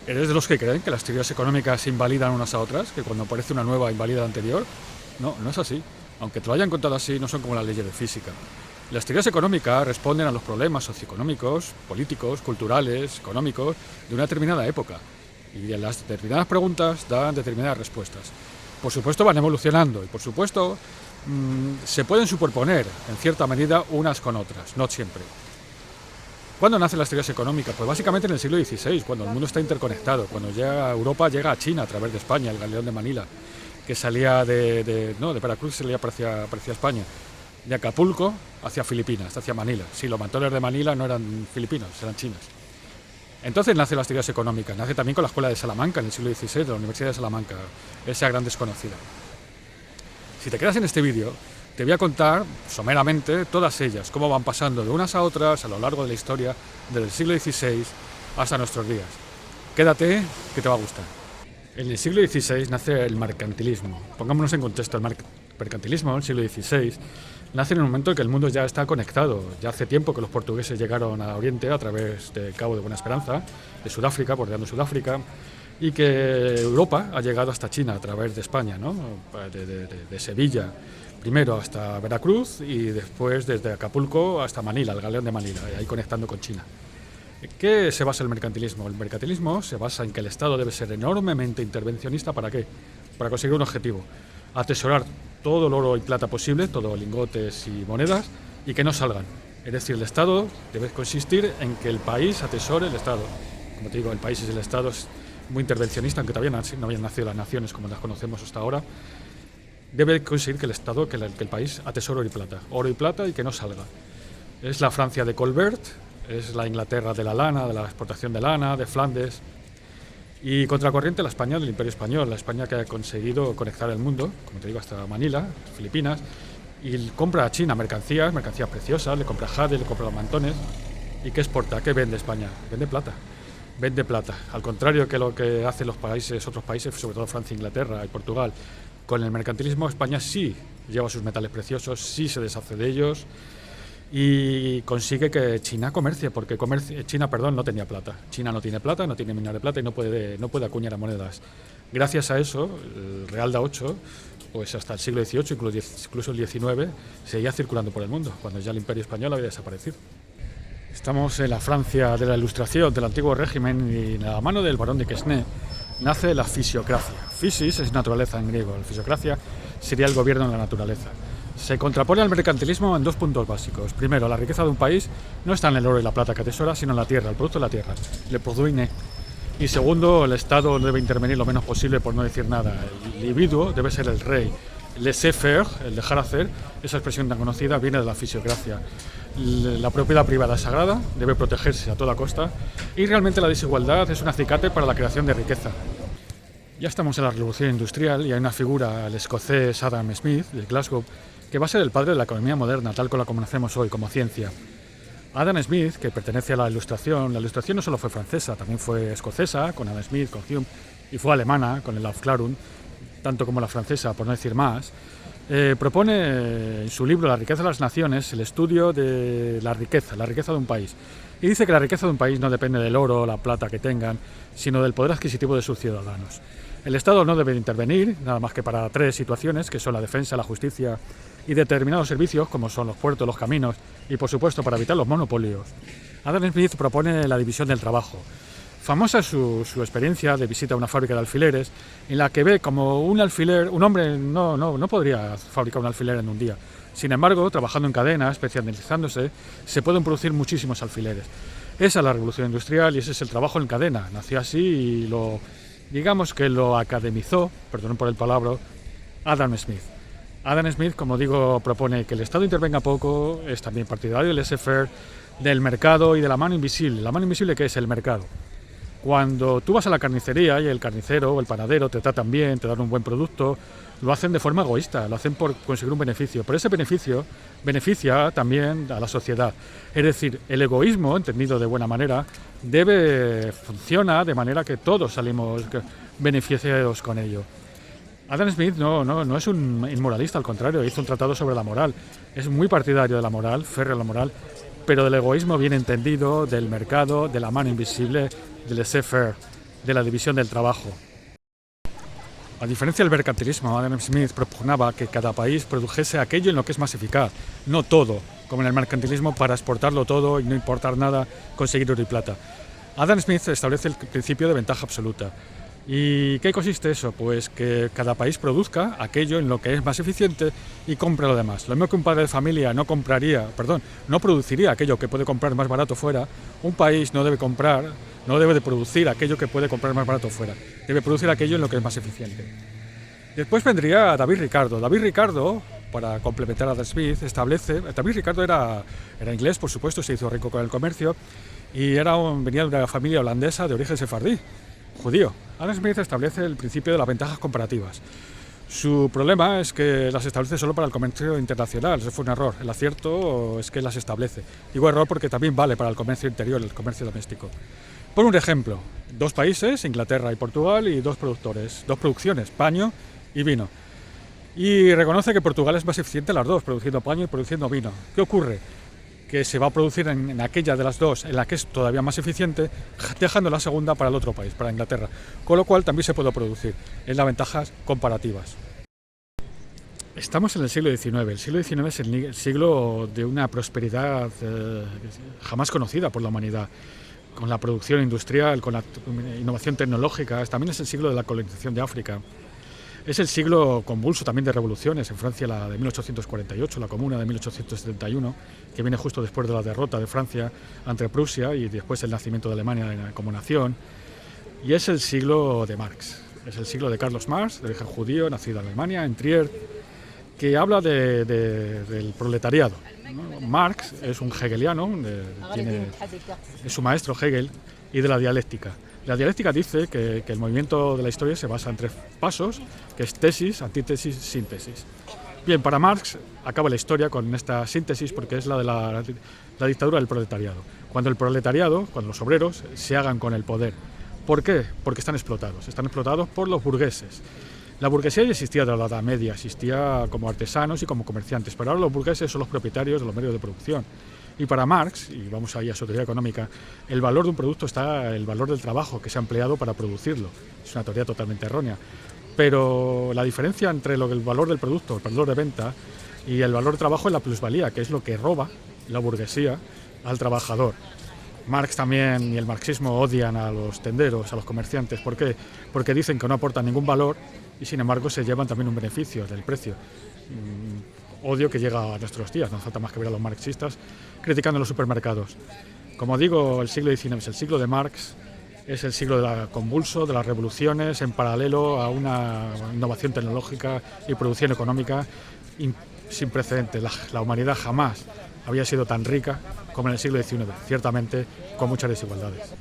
¿Eres de los que creen que las teorías económicas se invalidan unas a otras, que cuando aparece una nueva invalida la anterior? No, no es así. Aunque te lo hayan contado así, no son como las leyes de física. Las teorías económicas responden a los problemas socioeconómicos, políticos, culturales, económicos de una determinada época. Y en las determinadas preguntas dan determinadas respuestas. Por supuesto van evolucionando y por supuesto se pueden superponer en cierta medida unas con otras, no siempre. ¿Cuándo nacen las teorías económicas? Pues básicamente en el siglo XVI, cuando el mundo está interconectado, cuando Europa llega a China a través de España, el galeón de Manila, que salía de Veracruz, salía hacia España, de Acapulco hacia Filipinas, hacia Manila. Sí, los mantones de Manila no eran filipinos, eran chinos. Entonces nacen las teorías económicas, nace también con la escuela de Salamanca en el siglo XVI, de la Universidad de Salamanca, esa gran desconocida. Si te quedas en este vídeo, te voy a contar someramente todas ellas, cómo van pasando de unas a otras a lo largo de la historia, desde el siglo XVI hasta nuestros días. Quédate, que te va a gustar. En el siglo XVI nace el mercantilismo. Pongámonos en contexto, el mercantilismo, el siglo XVI, nace en el momento en que el mundo ya está conectado. Ya hace tiempo que los portugueses llegaron a Oriente a través del Cabo de Buena Esperanza, de Sudáfrica, bordeando Sudáfrica, y que Europa ha llegado hasta China a través de España, ¿no? de Sevilla, primero hasta Veracruz y después desde Acapulco hasta Manila, el galeón de Manila, y ahí conectando con China. ¿Qué se basa el mercantilismo? El mercantilismo se basa en que el Estado debe ser enormemente intervencionista. ¿Para qué? Para conseguir un objetivo: atesorar todo el oro y plata posible, todo lingotes y monedas, y que no salgan. Es decir, el Estado debe consistir en que el país atesore el Estado. Como te digo, el país es el Estado, es muy intervencionista, aunque todavía no habían nacido las naciones como las conocemos hasta ahora. Debe conseguir que el Estado, que el país atesore oro y plata y que no salga. Es la Francia de Colbert, es la Inglaterra de la lana, de la exportación de lana, de Flandes. Y contracorriente la España del Imperio Español, la España que ha conseguido conectar el mundo, como te digo, hasta Manila, Filipinas, y compra a China mercancías preciosas, le compra jade, le compra los mantones. ¿Y qué exporta? ¿Qué vende España? Vende plata. Vende plata. Al contrario que lo que hacen los países, otros países, sobre todo Francia, Inglaterra y Portugal, con el mercantilismo, España sí lleva sus metales preciosos, sí se deshace de ellos y consigue que China comercie, porque China no tenía plata. China no tiene plata, no tiene minas de plata y no puede acuñar a monedas. Gracias a eso, el Real da 8, pues hasta el siglo XVIII, incluso el XIX, seguía circulando por el mundo, cuando ya el Imperio Español había desaparecido. Estamos en la Francia de la Ilustración, del antiguo régimen, y en la mano del barón de Quesnay nace la fisiocracia. Physis es naturaleza en griego, la fisiocracia sería el gobierno de la naturaleza. Se contrapone al mercantilismo en dos puntos básicos. Primero, la riqueza de un país no está en el oro y la plata que atesora, sino en la tierra, el producto de la tierra, le produine. Y segundo, el Estado debe intervenir lo menos posible, por no decir nada. El individuo debe ser el rey. Laissez-faire, el dejar hacer, esa expresión tan conocida viene de la fisiocracia. La propiedad privada es sagrada, debe protegerse a toda costa, y realmente la desigualdad es un acicate para la creación de riqueza. Ya estamos en la revolución industrial y hay una figura, el escocés Adam Smith, de Glasgow, que va a ser el padre de la economía moderna, tal como la conocemos hoy, como ciencia. Adam Smith, que pertenece a la Ilustración no solo fue francesa, también fue escocesa, con Adam Smith, con Hume, y fue alemana, con el Aufklärung, tanto como la francesa, por no decir más. Propone en su libro La riqueza de las naciones el estudio de la riqueza de un país. Y dice que la riqueza de un país no depende del oro o la plata que tengan, sino del poder adquisitivo de sus ciudadanos. El Estado no debe intervenir, nada más que para tres situaciones, que son la defensa, la justicia y determinados servicios, como son los puertos, los caminos, y por supuesto para evitar los monopolios. Adam Smith propone la división del trabajo. Famosa es su experiencia de visita a una fábrica de alfileres, en la que ve como un hombre no podría fabricar un alfiler en un día. Sin embargo, trabajando en cadena, especializándose, se pueden producir muchísimos alfileres. Esa es la revolución industrial y ese es el trabajo en cadena. Nació así y lo academizó, perdón por el palabra, Adam Smith. Adam Smith, como digo, propone que el Estado intervenga poco, es también partidario del laissez-faire, del mercado y de la mano invisible. ¿La mano invisible qué es? El mercado. Cuando tú vas a la carnicería y el carnicero o el panadero te tratan bien, te dan un buen producto, lo hacen de forma egoísta, lo hacen por conseguir un beneficio. Pero ese beneficio beneficia también a la sociedad. Es decir, el egoísmo, entendido de buena manera, funciona de manera que todos salimos beneficiados con ello. Adam Smith no es un inmoralista, al contrario, hizo un tratado sobre la moral. Es muy partidario de la moral, férreo a la moral, pero del egoísmo bien entendido, del mercado, de la mano invisible, del laissez-faire. de la división del trabajo. A diferencia del mercantilismo, Adam Smith propugnaba que cada país produjese aquello en lo que es más eficaz, no todo, como en el mercantilismo, para exportarlo todo y no importar nada, conseguir oro y plata. Adam Smith establece el principio de ventaja absoluta. ¿Y qué consiste eso? Pues que cada país produzca aquello en lo que es más eficiente y compre lo demás. Lo mismo que un padre de familia no produciría aquello que puede comprar más barato fuera, un país no debe de producir aquello que puede comprar más barato fuera. Debe producir aquello en lo que es más eficiente. Después vendría David Ricardo. David Ricardo, para complementar a Adam Smith, David Ricardo era inglés, por supuesto, se hizo rico con el comercio y venía de una familia holandesa de origen sefardí, judío. Adam Smith establece el principio de las ventajas comparativas. Su problema es que las establece solo para el comercio internacional. Eso fue un error. El acierto es que las establece. Digo error porque también vale para el comercio interior, el comercio doméstico. Por un ejemplo, 2 países, Inglaterra y Portugal, y 2 producciones, paño y vino. Y reconoce que Portugal es más eficiente en las dos, produciendo paño y produciendo vino. ¿Qué ocurre? Que se va a producir en aquella de las dos en la que es todavía más eficiente, dejando la segunda para el otro país, para Inglaterra. Con lo cual también se puede producir en las ventajas comparativas. Estamos en el siglo XIX. El siglo XIX es el siglo de una prosperidad jamás conocida por la humanidad, con la producción industrial, con la innovación tecnológica. También es el siglo de la colonización de África. Es el siglo convulso también de revoluciones. En Francia la de 1848, la Comuna de 1871, que viene justo después de la derrota de Francia ante Prusia y después el nacimiento de Alemania como nación. Y es el siglo de Marx. Es el siglo de Carlos Marx, de origen judío, nacido en Alemania, en Trier, que habla del proletariado, ¿no? Marx es un hegeliano, es su maestro Hegel, y de la dialéctica. La dialéctica dice que el movimiento de la historia se basa en 3 pasos, que es tesis, antítesis, síntesis. Bien, para Marx acaba la historia con esta síntesis porque es la de la dictadura del proletariado. Cuando los obreros se hagan con el poder. ¿Por qué? Porque están explotados por los burgueses. La burguesía ya existía de la Edad Media, existía como artesanos y como comerciantes, pero ahora los burgueses son los propietarios de los medios de producción. Y para Marx, y vamos ahí a su teoría económica, el valor de un producto está el valor del trabajo que se ha empleado para producirlo. Es una teoría totalmente errónea. Pero la diferencia entre el valor del producto, el valor de venta, y el valor del trabajo es la plusvalía, que es lo que roba la burguesía al trabajador. Marx también y el marxismo odian a los tenderos, a los comerciantes. ¿Por qué? Porque dicen que no aportan ningún valor y sin embargo se llevan también un beneficio del precio. Odio que llega a nuestros días, no falta más que ver a los marxistas criticando los supermercados. Como digo, el siglo XIX es el siglo de Marx, es el siglo convulso, de las revoluciones, en paralelo a una innovación tecnológica y producción económica sin precedentes. La humanidad jamás había sido tan rica como en el siglo XIX, ciertamente con muchas desigualdades.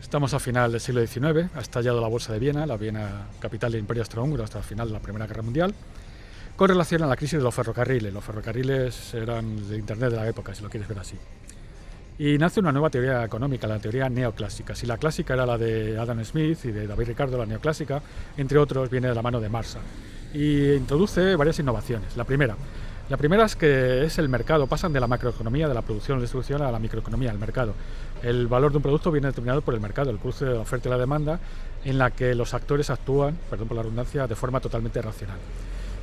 Estamos al final del siglo XIX, ha estallado la Bolsa de Viena, la Viena capital del Imperio Austrohúngaro hasta el final de la Primera Guerra Mundial, con relación a la crisis de los ferrocarriles. Los ferrocarriles eran el Internet de la época, si lo quieres ver así. Y nace una nueva teoría económica, la teoría neoclásica. Si la clásica era la de Adam Smith y de David Ricardo, la neoclásica, entre otros, viene de la mano de Marx. Y introduce varias innovaciones. La primera es que es el mercado, pasan de la macroeconomía, de la producción y distribución, a la microeconomía, al mercado. El valor de un producto viene determinado por el mercado, el cruce de la oferta y la demanda, en la que los actores actúan, perdón por la redundancia, de forma totalmente racional.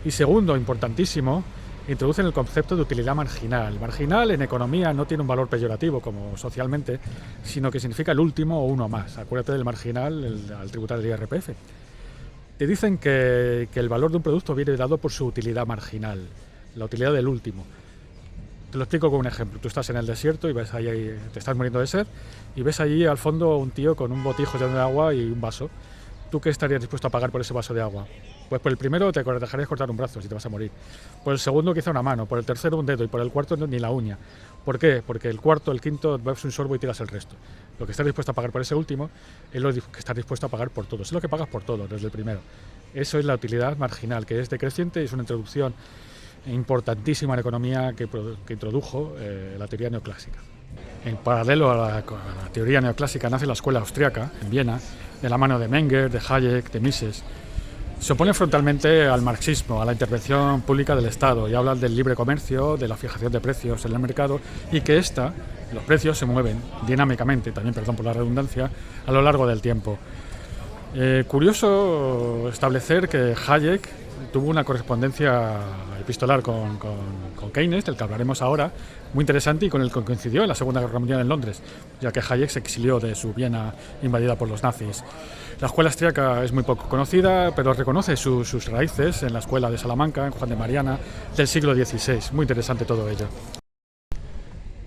Y segundo, importantísimo, introducen el concepto de utilidad marginal. Marginal en economía no tiene un valor peyorativo como socialmente, sino que significa el último o uno más. Acuérdate del marginal al tributar el IRPF. Te dicen que el valor de un producto viene dado por su utilidad marginal, la utilidad del último. Te lo explico con un ejemplo. Tú estás en el desierto y ves ahí, te estás muriendo de sed y ves allí al fondo un tío con un botijo lleno de agua y un vaso. ¿Tú qué estarías dispuesto a pagar por ese vaso de agua? Pues por el primero te dejarías cortar un brazo si te vas a morir. Por el segundo quizá una mano, por el tercero un dedo y por el cuarto ni la uña. ¿Por qué? Porque el cuarto, el quinto, bebes un sorbo y tiras el resto. Lo que estás dispuesto a pagar por ese último es lo que estás dispuesto a pagar por todo. Es lo que pagas por todo desde el primero. Eso es la utilidad marginal, que es decreciente y es una introducción importantísima en economía que introdujo la teoría neoclásica. En paralelo a la teoría neoclásica nace la escuela austriaca, en Viena, de la mano de Menger, de Hayek, de Mises. Se opone frontalmente al marxismo, a la intervención pública del Estado, y hablan del libre comercio, de la fijación de precios en el mercado, y que los precios se mueven dinámicamente, también perdón por la redundancia, a lo largo del tiempo. Curioso establecer que Hayek tuvo una correspondencia epistolar con Keynes, del que hablaremos ahora, muy interesante, y con el que coincidió en la Segunda Guerra Mundial en Londres, ya que Hayek se exilió de su Viena invadida por los nazis. La escuela austríaca es muy poco conocida, pero reconoce sus raíces en la escuela de Salamanca, en Juan de Mariana, del siglo XVI. Muy interesante todo ello.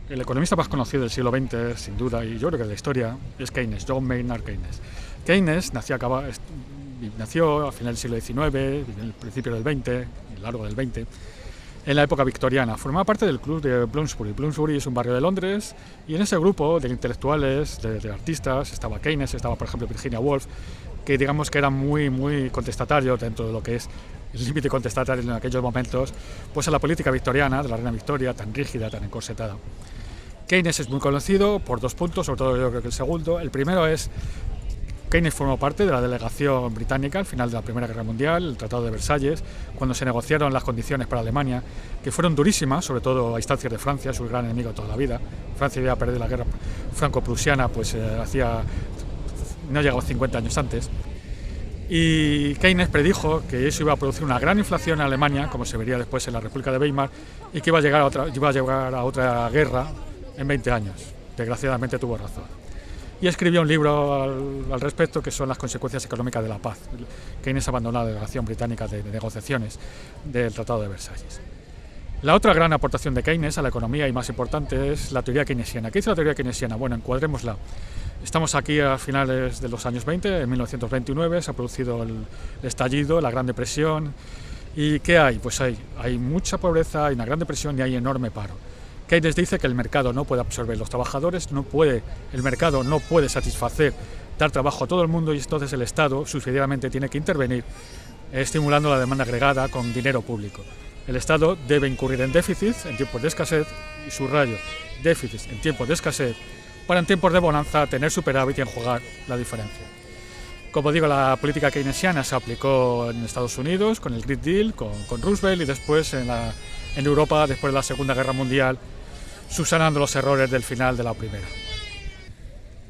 El economista más conocido del siglo XX, sin duda, y yo creo que de la historia, es Keynes, John Maynard Keynes. Keynes nació a final del siglo XIX, en el principio del XX, en el largo del XX, en la época victoriana. Formaba parte del club de Bloomsbury. Bloomsbury es un barrio de Londres, y en ese grupo de intelectuales, de artistas, estaba Keynes, estaba por ejemplo Virginia Woolf, que digamos que era muy contestatario dentro de lo que es el límite contestatario en aquellos momentos, pues a la política victoriana, de la reina Victoria, tan rígida, tan encorsetada. Keynes es muy conocido por dos puntos, sobre todo yo creo que el segundo. El primero es Keynes formó parte de la delegación británica al final de la Primera Guerra Mundial, el Tratado de Versalles, cuando se negociaron las condiciones para Alemania, que fueron durísimas, sobre todo a instancias de Francia, su gran enemigo de toda la vida. Francia había perdido la guerra franco-prusiana, pues no llegaba 50 años antes. Y Keynes predijo que eso iba a producir una gran inflación en Alemania, como se vería después en la República de Weimar, y que iba a llegar a otra guerra en 20 años. Desgraciadamente tuvo razón. Y escribió un libro al respecto, que son las consecuencias económicas de la paz. Keynes abandonó la delegación británica de negociaciones del Tratado de Versalles. La otra gran aportación de Keynes a la economía y más importante es la teoría keynesiana. ¿Qué hizo la teoría keynesiana? Bueno, encuadrémosla. Estamos aquí a finales de los años 20, en 1929 se ha producido el estallido, la Gran Depresión. ¿Y qué hay? Pues hay mucha pobreza, hay una Gran Depresión y hay enorme paro. Keynes dice que el mercado no puede absorber los trabajadores, el mercado no puede satisfacer, dar trabajo a todo el mundo, y entonces el Estado subsidiariamente tiene que intervenir estimulando la demanda agregada con dinero público. El Estado debe incurrir en déficits en tiempos de escasez, y subrayo, déficits en tiempos de escasez, para en tiempos de bonanza tener superávit y enjuagar la diferencia. Como digo, la política keynesiana se aplicó en Estados Unidos con el Green Deal, con Roosevelt, y después en Europa, después de la Segunda Guerra Mundial, subsanando los errores del final de la Primera.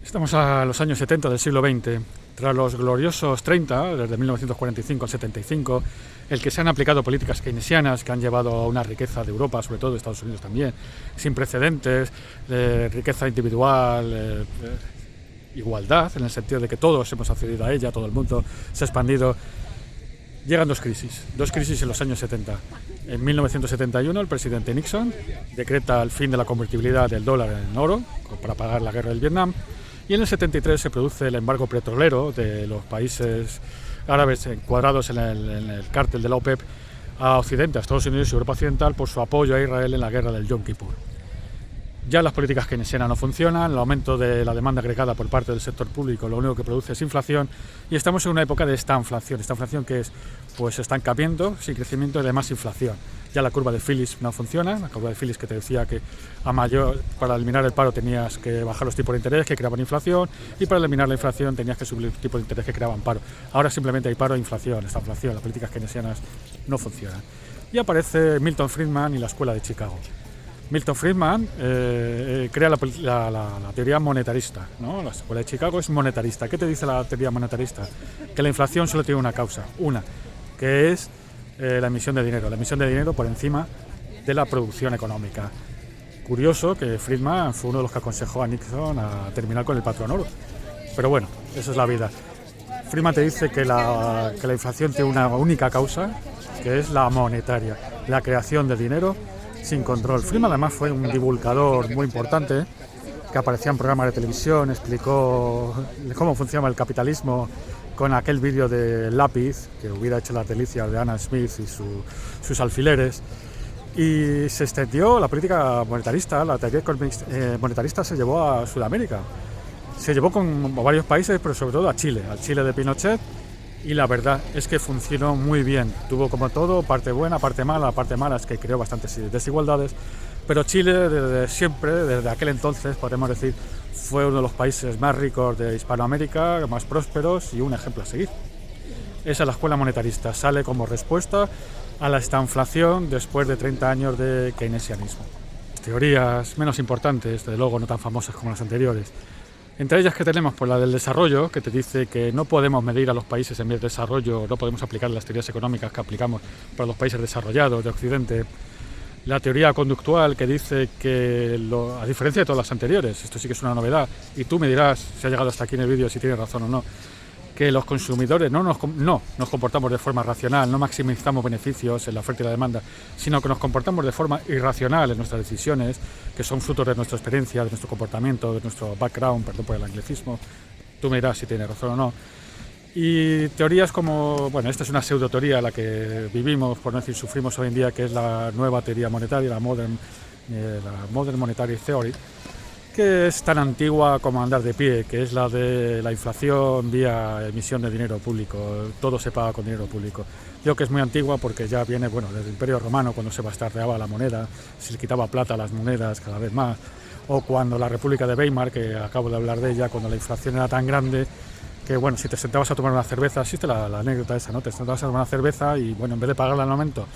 Estamos a los años 70 del siglo XX, tras los gloriosos 30, desde 1945 al 75, el que se han aplicado políticas keynesianas que han llevado a una riqueza de Europa, sobre todo de Estados Unidos también, sin precedentes, de riqueza individual, igualdad, en el sentido de que todos hemos accedido a ella, todo el mundo se ha expandido. Llegan dos crisis en los años 70. En 1971 el presidente Nixon decreta el fin de la convertibilidad del dólar en oro para pagar la guerra del Vietnam, y en el 73 se produce el embargo petrolero de los países árabes encuadrados en el cártel de la OPEP a Occidente, a Estados Unidos y Europa Occidental, por su apoyo a Israel en la guerra del Yom Kippur. Ya las políticas keynesianas no funcionan, el aumento de la demanda agregada por parte del sector público lo único que produce es inflación, y estamos en una época de estanflación que es pues estancamiento sin crecimiento y además inflación. Ya la curva de Phillips no funciona, la curva de Phillips que te decía que para eliminar el paro tenías que bajar los tipos de interés que creaban inflación, y para eliminar la inflación tenías que subir los tipos de interés que creaban paro. Ahora simplemente hay paro e inflación, estanflación, las políticas keynesianas no funcionan. Y aparece Milton Friedman y la Escuela de Chicago. Milton Friedman crea la teoría monetarista, ¿no? La Escuela de Chicago es monetarista. ¿Qué te dice la teoría monetarista? Que la inflación solo tiene una causa, que es la emisión de dinero por encima de la producción económica. Curioso que Friedman fue uno de los que aconsejó a Nixon a terminar con el patrón oro. Pero bueno, eso es la vida. Friedman te dice que la inflación tiene una única causa, que es la monetaria, la creación de dinero sin control. Friedman además fue un divulgador muy importante, que aparecía en programas de televisión, explicó cómo funcionaba el capitalismo con aquel vídeo de Lápiz, que hubiera hecho las delicias de Adam Smith y sus alfileres, y se extendió la política monetarista, la teoría monetarista se llevó a Sudamérica, se llevó con varios países, pero sobre todo a Chile de Pinochet, y la verdad es que funcionó muy bien. Tuvo como todo parte buena, parte mala. La parte mala es que creó bastantes desigualdades, pero Chile desde siempre, desde aquel entonces, podemos decir, fue uno de los países más ricos de Hispanoamérica, más prósperos y un ejemplo a seguir. Esa es la escuela monetarista, sale como respuesta a la estanflación después de 30 años de keynesianismo. Teorías menos importantes, desde luego no tan famosas como las anteriores. Entre ellas que tenemos, pues la del desarrollo, que te dice que no podemos medir a los países en vías de desarrollo, no podemos aplicar las teorías económicas que aplicamos para los países desarrollados de Occidente. La teoría conductual, que dice que, a diferencia de todas las anteriores, esto sí que es una novedad, y tú me dirás, si ha llegado hasta aquí en el vídeo, si tienes razón o no, que los consumidores no nos comportamos de forma racional, no maximizamos beneficios en la oferta y la demanda, sino que nos comportamos de forma irracional en nuestras decisiones, que son frutos de nuestra experiencia, de nuestro comportamiento, de nuestro background, perdón por el anglicismo. Tú me dirás si tienes razón o no. Y teorías como, bueno, esta es una pseudoteoría la que vivimos, por no decir sufrimos hoy en día, que es la nueva teoría monetaria, la Modern Monetary Theory, que es tan antigua como andar de pie, que es la de la inflación vía emisión de dinero público, todo se paga con dinero público. Yo que es muy antigua porque ya viene, bueno, desde el Imperio Romano, cuando se bastardeaba la moneda, se le quitaba plata a las monedas cada vez más, o cuando la República de Weimar, que acabo de hablar de ella, cuando la inflación era tan grande que, bueno, si te sentabas a tomar una cerveza, existe la anécdota esa, ¿no? Te sentabas a tomar una cerveza y, bueno, en vez de pagarla al momento,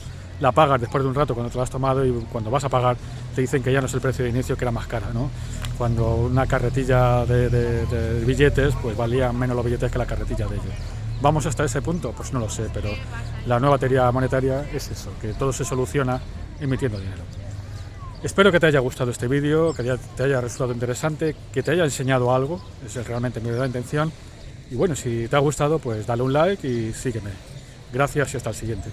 la pagas después de un rato cuando te la has tomado, y cuando vas a pagar te dicen que ya no es el precio de inicio, que era más cara, ¿no? Cuando una carretilla de billetes, pues valían menos los billetes que la carretilla de ellos. ¿Vamos hasta ese punto? Pues no lo sé, pero la nueva teoría monetaria es eso, que todo se soluciona emitiendo dinero. Espero que te haya gustado este vídeo, que te haya resultado interesante, que te haya enseñado algo, esa es realmente mi verdadera intención. Y bueno, si te ha gustado, pues dale un like y sígueme. Gracias y hasta el siguiente.